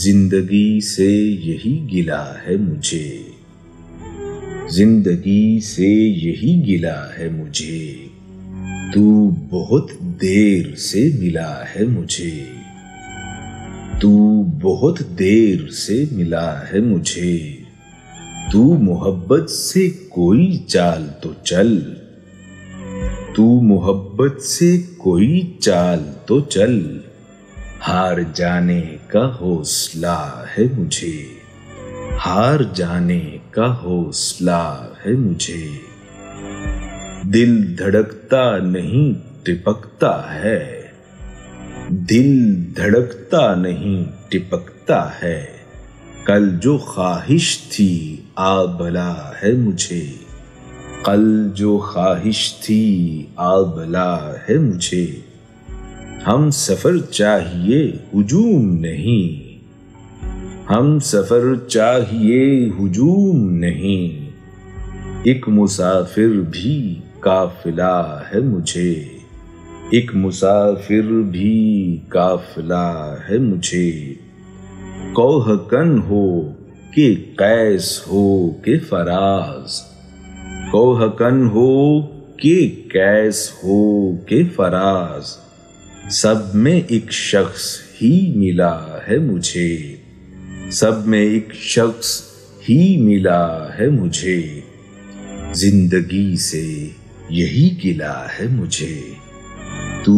जिंदगी से यही गिला है मुझे, जिंदगी से यही गिला है मुझे, तू बहुत देर से मिला है मुझे, तू बहुत देर से मिला है मुझे, तू मोहब्बत से कोई चाल तो चल, तू मोहब्बत से कोई चाल तो चल, हार जाने का हौसला है मुझे, हार जाने का हौसला है मुझे। दिल धड़कता नहीं टिपकता है, दिल धड़कता नहीं टिपकता है, कल जो ख्वाहिश थी आ भला है मुझे, कल जो ख्वाहिश थी आ भला है मुझे। हम सफर चाहिए हुजूम नहीं, हम सफर चाहिए हुजूम नहीं, एक मुसाफिर भी काफिला है मुझे, एक मुसाफिर भी काफिला है मुझे। कोहकन हो के कैस हो के फराज, कोहकन हो के कैस हो के फराज, सब में एक शख्स ही मिला है मुझे, सब में एक शख्स ही मिला है मुझे। जिंदगी से यही गिला है मुझे, तू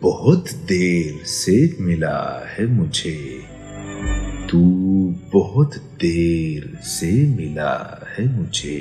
बहुत देर से मिला है मुझे, तू बहुत देर से मिला है मुझे।